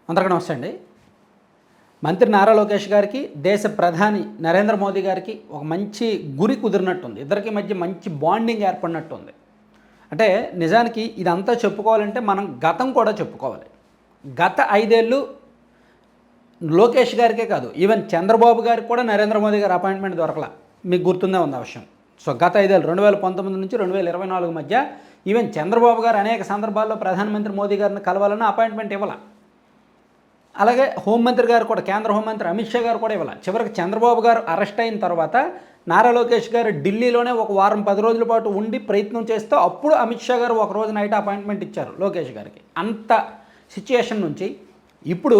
అందరికీ నమస్తే అండి. మంత్రి నారా లోకేష్ గారికి, దేశ ప్రధాని నరేంద్ర మోదీ గారికి ఒక మంచి గురి కుదిరినట్టుంది. ఇద్దరికి మధ్య మంచి బాండింగ్ ఏర్పడినట్టుంది. అంటే నిజానికి ఇదంతా చెప్పుకోవాలంటే మనం గతం కూడా చెప్పుకోవాలి. గత 5 ఏళ్ళు లోకేష్ గారికే కాదు, ఈవెన్ చంద్రబాబు గారికి కూడా నరేంద్ర మోదీ గారి అపాయింట్మెంట్ దొరకలా. మీకు గుర్తుందే ఉంది ఆ విషయం. సో గత 5 ఏళ్ళు 2019 నుంచి 2024 మధ్య ఈవెన్ చంద్రబాబు గారు అనేక సందర్భాల్లో ప్రధానమంత్రి మోదీ గారిని కలవాలన్న అపాయింట్మెంట్ ఇవ్వాల. అలాగే హోంమంత్రి గారు కూడా, కేంద్ర హోంమంత్రి అమిత్ షా గారు కూడా ఇవ్వాలి. చివరికి చంద్రబాబు గారు అరెస్ట్ అయిన తర్వాత నారా లోకేష్ గారు ఢిల్లీలోనే ఒక వారం 10 రోజుల పాటు ఉండి ప్రయత్నం చేస్తే అప్పుడు అమిత్ షా గారు ఒక రోజు నైట్ అపాయింట్మెంట్ ఇచ్చారు లోకేష్ గారికి. అంత సిచ్యుయేషన్ నుంచి ఇప్పుడు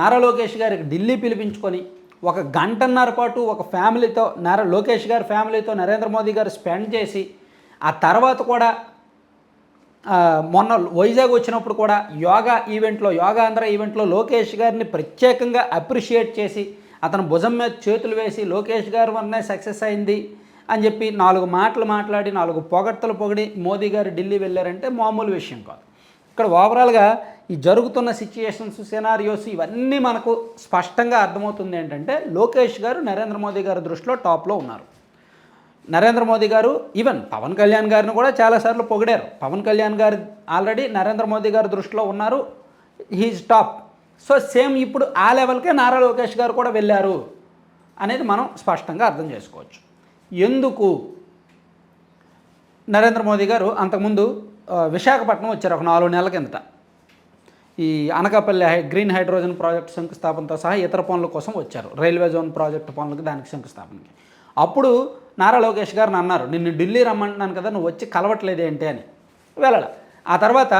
నారా లోకేష్ గారికి ఢిల్లీ పిలిపించుకొని ఒక గంటన్నర పాటు ఒక ఫ్యామిలీతో, లోకేష్ గారి ఫ్యామిలీతో నరేంద్ర మోదీ గారు స్పెండ్ చేసి, ఆ తర్వాత కూడా మొన్న వైజాగ్ వచ్చినప్పుడు కూడా యోగా ఆంధ్ర ఈవెంట్లో లోకేష్ గారిని ప్రత్యేకంగా అప్రిషియేట్ చేసి అతను భుజం మీద చేతులు వేసి లోకేష్ గారు వల్లనే సక్సెస్ అయింది అని చెప్పి 4 మాటలు మాట్లాడి 4 పొగడ్తలు పొగిడి మోదీ గారు ఢిల్లీ వెళ్ళారంటే మామూలు విషయం కాదు. ఇక్కడ ఓవరాల్గా ఈ జరుగుతున్న సిచ్యుయేషన్స్, సినారియోస్ ఇవన్నీ మనకు స్పష్టంగా అర్థమవుతుంది ఏంటంటే లోకేష్ గారు నరేంద్ర మోదీ గారి దృష్టిలో టాప్లో ఉన్నారు. నరేంద్ర మోదీ గారు ఈవెన్ పవన్ కళ్యాణ్ గారిని కూడా చాలాసార్లు పొగిడారు. పవన్ కళ్యాణ్ గారు ఆల్రెడీ నరేంద్ర మోదీ గారి దృష్టిలో ఉన్నారు, హీజ్ టాప్. సో సేమ్ ఇప్పుడు ఆ లెవెల్కే నారా లోకేష్ గారు కూడా వెళ్ళారు అనేది మనం స్పష్టంగా అర్థం చేసుకోవచ్చు. ఎందుకు నరేంద్ర మోదీ గారు అంతకుముందు విశాఖపట్నం వచ్చారు ఒక 4 నెలల కిందట. ఈ అనకాపల్లి గ్రీన్ హైడ్రోజన్ ప్రాజెక్టు శంకుస్థాపనతో సహా ఇతర పనుల కోసం వచ్చారు, రైల్వే జోన్ ప్రాజెక్టు పనులకి, దానికి శంకుస్థాపనకి. అప్పుడు నారా లోకేష్ గారిని అన్నారు, నిన్ను ఢిల్లీ రమ్మంటున్నాను కదా, నువ్వు వచ్చి కలవట్లేదేంటి అని. వెళ్ళాలి. ఆ తర్వాత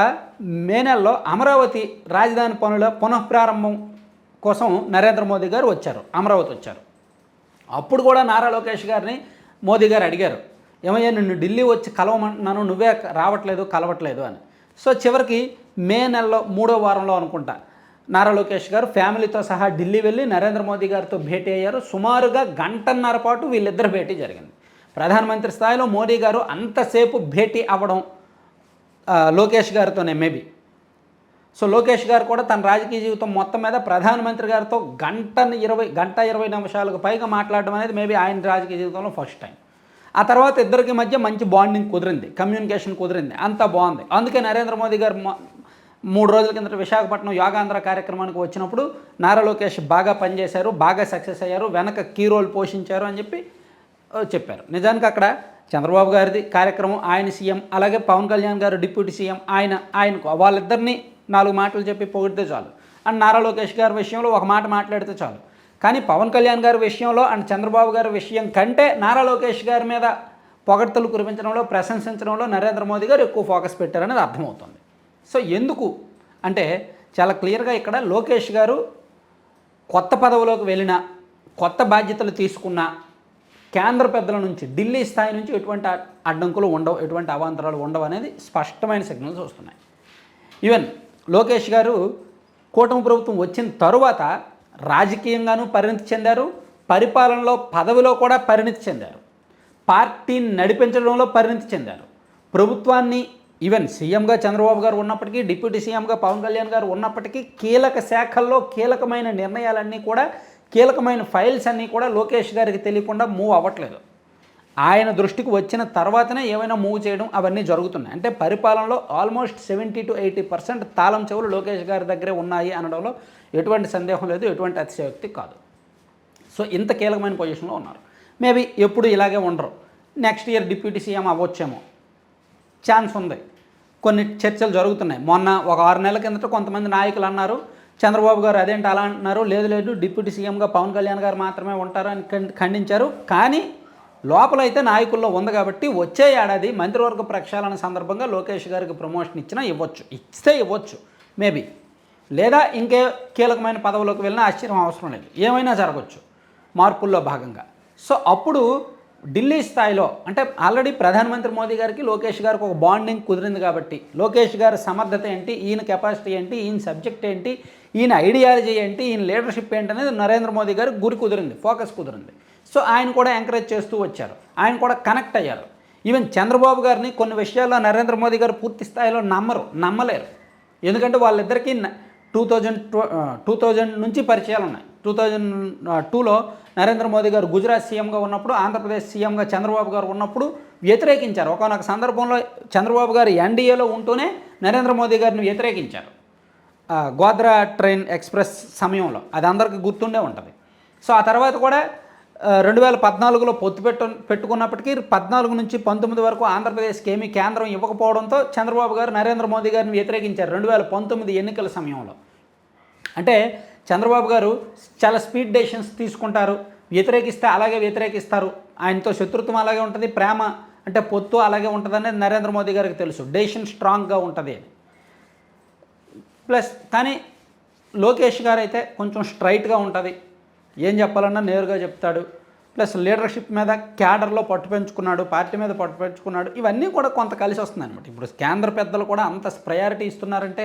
మే నెలలో అమరావతి రాజధాని పనుల పునఃప్రారంభం కోసం నరేంద్ర మోదీ గారు వచ్చారు, అమరావతి వచ్చారు. అప్పుడు కూడా నారా లోకేష్ గారిని మోదీ గారు అడిగారు, ఏమయ్యా నిన్ను ఢిల్లీ వచ్చి కలవమంటున్నాను, నువ్వే రావట్లేదు, కలవట్లేదు అని. సో చివరికి మే నెలలో 3వ వారంలో అనుకుంటా నారా లోకేష్ గారు ఫ్యామిలీతో సహా ఢిల్లీ వెళ్ళి నరేంద్ర మోదీ గారితో భేటీ అయ్యారు. సుమారుగా గంటన్నర పాటు వీళ్ళిద్దరు భేటీ జరిగింది. ప్రధానమంత్రి స్థాయిలో మోదీ గారు అంతసేపు భేటీ అవ్వడం లోకేష్ గారితోనే మేబీ. సో లోకేష్ గారు కూడా తన రాజకీయ జీవితం మొత్తం మీద ప్రధానమంత్రి గారితో గంట 20 నిమిషాలకు పైగా మాట్లాడడం అనేది మేబీ ఆయన రాజకీయ జీవితంలో ఫస్ట్ టైం. ఆ తర్వాత ఇద్దరికి మధ్య మంచి బాండింగ్ కుదిరింది, కమ్యూనికేషన్ కుదిరింది, అంతా బాగుంది. అందుకే నరేంద్ర మోదీ గారు 3 రోజుల కిందట విశాఖపట్నం యోగాంధ్ర కార్యక్రమానికి వచ్చినప్పుడు నారా లోకేష్ బాగా పనిచేశారు, బాగా సక్సెస్ అయ్యారు, వెనక కీ రోల్ పోషించారు అని చెప్పారు. నిజానికి అక్కడ చంద్రబాబు గారిది కార్యక్రమం, ఆయన సీఎం, అలాగే పవన్ కళ్యాణ్ గారు డిప్యూటీ సీఎం, ఆయనకు వాళ్ళిద్దరినీ 4 మాటలు చెప్పి పొగిడితే చాలు. అండ్ నారా లోకేష్ గారి విషయంలో ఒక మాట మాట్లాడితే చాలు. కానీ పవన్ కళ్యాణ్ గారి విషయంలో అండ్ చంద్రబాబు గారి విషయం కంటే నారా లోకేష్ గారి మీద పొగడ్తలు కురిపించడంలో, ప్రశంసించడంలో నరేంద్ర మోదీ గారు ఎక్కువ ఫోకస్ పెట్టారనేది అర్థమవుతుంది. సో ఎందుకు అంటే చాలా క్లియర్గా ఇక్కడ లోకేష్ గారు కొత్త పదవిలోకి వెళ్ళినా, కొత్త బాధ్యతలు తీసుకున్నా కేంద్ర పెద్దల నుంచి, ఢిల్లీ స్థాయి నుంచి ఎటువంటి అడ్డంకులు ఉండవు, ఎటువంటి అవాంతరాలు ఉండవు అనేది స్పష్టమైన సిగ్నల్స్ వస్తున్నాయి. ఈవెన్ లోకేష్ గారు కూటమి ప్రభుత్వం వచ్చిన తరువాత రాజకీయంగానూ పరిణితి చెందారు, పరిపాలనలో పదవిలో కూడా పరిణితి చెందారు, పార్టీని నడిపించడంలో పరిణితి చెందారు. ప్రభుత్వాన్ని ఈవెన్ సీఎంగా చంద్రబాబు గారు ఉన్నప్పటికీ, డిప్యూటీ సీఎంగా పవన్ కళ్యాణ్ గారు ఉన్నప్పటికీ కీలక శాఖల్లో కీలకమైన నిర్ణయాలన్నీ కూడా, కీలకమైన ఫైల్స్ అన్నీ కూడా లోకేష్ గారికి తెలియకుండా మూవ్ అవ్వట్లేదు. ఆయన దృష్టికి వచ్చిన తర్వాతనే ఏమైనా మూవ్ చేయడం అవన్నీ జరుగుతున్నాయి. అంటే పరిపాలనలో ఆల్మోస్ట్ 70 to 80% తాళం చెవులు లోకేష్ గారి దగ్గరే ఉన్నాయి అనడంలో ఎటువంటి సందేహం లేదు, ఎటువంటి అతిశయోక్తి కాదు. సో ఇంత కీలకమైన పొజిషన్లో ఉన్నారు. మేబీ ఎప్పుడు ఇలాగే ఉండరు, నెక్స్ట్ ఇయర్ డిప్యూటీ సీఎం అవ్వచ్చేమో, ఛాన్స్ ఉంది. కొన్ని చర్చలు జరుగుతున్నాయి. మొన్న ఒక 6 నెలల కిందట కొంతమంది నాయకులు అన్నారు, చంద్రబాబు గారు అదేంటి అలా అంటున్నారు, లేదు డిప్యూటీ సీఎంగా పవన్ కళ్యాణ్ గారు మాత్రమే ఉంటారు అని ఖండించారు. కానీ లోపలైతే నాయకుల్లో ఉంది కాబట్టి వచ్చే ఏడాది మంత్రివర్గ ప్రక్షాళన సందర్భంగా లోకేష్ గారికి ప్రమోషన్ ఇస్తే ఇవ్వచ్చు మేబీ, లేదా ఇంకే కీలకమైన పదవిలోకి వెళ్ళినా ఆశ్చర్యం అవసరం లేదు, ఏమైనా జరగవచ్చు మార్పుల్లో భాగంగా. సో అప్పుడు ఢిల్లీ స్థాయిలో అంటే ఆల్రెడీ ప్రధానమంత్రి మోదీ గారికి లోకేష్ గారికి ఒక బాండింగ్ కుదిరింది కాబట్టి లోకేష్ గారి సమర్థత ఏంటి, ఈయన కెపాసిటీ ఏంటి, ఈయన సబ్జెక్ట్ ఏంటి, ఈయన ఐడియాలజీ ఏంటి, ఈయన లీడర్షిప్ ఏంటి అనేది నరేంద్ర మోదీ గారికి గురి కుదిరింది, ఫోకస్ కుదిరింది. సో ఆయన కూడా ఎంకరేజ్ చేస్తూ వచ్చారు, ఆయన కూడా కనెక్ట్ అయ్యారు. ఈవెన్ చంద్రబాబు గారిని కొన్ని విషయాల్లో నరేంద్ర మోదీ గారు పూర్తి స్థాయిలో నమ్మలేరు. ఎందుకంటే వాళ్ళిద్దరికీ 2000 నుంచి పరిచయాలు ఉన్నాయి. 2002లో నరేంద్ర మోదీ గారు గుజరాత్ సీఎంగా ఉన్నప్పుడు, ఆంధ్రప్రదేశ్ సీఎంగా చంద్రబాబు గారు ఉన్నప్పుడు వ్యతిరేకించారు. ఒకనొక సందర్భంలో చంద్రబాబు గారు ఎన్డీఏలో ఉంటూనే నరేంద్ర మోదీ గారిని వ్యతిరేకించారు గోద్రా ట్రైన్ ఎక్స్ప్రెస్ సమయంలో. అది అందరికీ గుర్తుండే ఉంటుంది. సో ఆ తర్వాత కూడా 2014లో పొత్తు పెట్టుకున్నప్పటికీ 14 నుంచి 19 వరకు ఆంధ్రప్రదేశ్కి ఏమీ కేంద్రం ఇవ్వకపోవడంతో చంద్రబాబు గారు నరేంద్ర మోదీ గారిని వ్యతిరేకించారు 2019 ఎన్నికల సమయంలో. అంటే చంద్రబాబు గారు చాలా స్పీడ్ డెసిషన్స్ తీసుకుంటారు, వ్యతిరేకిస్తే అలాగే వ్యతిరేకిస్తారు, ఆయనతో శత్రుత్వం అలాగే ఉంటుంది, ప్రేమ అంటే పొత్తు అలాగే ఉంటుందని నరేంద్ర మోదీ గారికి తెలుసు. డెసిషన్ స్ట్రాంగ్గా ఉంటుంది అని. ప్లస్ కానీ లోకేష్ గారు అయితే కొంచెం స్ట్రైట్గా ఉంటుంది, ఏం చెప్పాలన్నా నేరుగా చెప్తాడు. ప్లస్ లీడర్షిప్ మీద క్యాడర్లో పట్టు పెంచుకున్నాడు, పార్టీ మీద పట్టు పెంచుకున్నాడు. ఇవన్నీ కూడా కొంత కలిసి వస్తుంది అనమాట. ఇప్పుడు కేంద్ర పెద్దలు కూడా అంత ప్రయారిటీ ఇస్తున్నారంటే,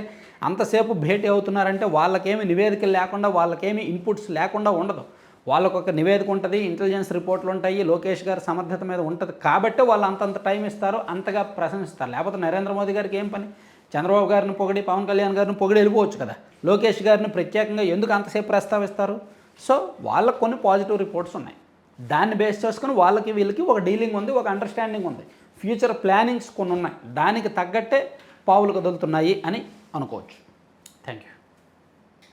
అంతసేపు భేటీ అవుతున్నారంటే వాళ్ళకేమి నివేదికలు లేకుండా, వాళ్ళకేమి ఇన్పుట్స్ లేకుండా ఉండదు. వాళ్ళకు ఒక నివేదిక ఉంటుంది, ఇంటెలిజెన్స్ రిపోర్ట్లు ఉంటాయి, లోకేష్ గారి సమర్థత మీద ఉంటుంది కాబట్టి వాళ్ళు అంతంత టైం ఇస్తారు, అంతగా ప్రశంసిస్తారు. లేకపోతే నరేంద్ర మోదీ గారికి ఏం పని? చంద్రబాబు గారిని పొగిడి, పవన్ కళ్యాణ్ గారిని పొగిడి వెళ్ళిపోవచ్చు కదా. లోకేష్ గారిని ప్రత్యేకంగా ఎందుకు అంతసేపు ప్రస్తావిస్తారు? సో వాళ్ళకు కొన్ని పాజిటివ్ రిపోర్ట్స్ ఉన్నాయి. దాన్ని బేస్ చేసుకుని వాళ్ళకి వీళ్ళకి ఒక డీలింగ్ ఉంది, ఒక అండర్స్టాండింగ్ ఉంది, ఫ్యూచర్ ప్లానింగ్స్ కొన్ని ఉన్నాయి. దానికి తగ్గట్టే పావులు కదులుతున్నాయి అని అనుకోవచ్చు. Thank you.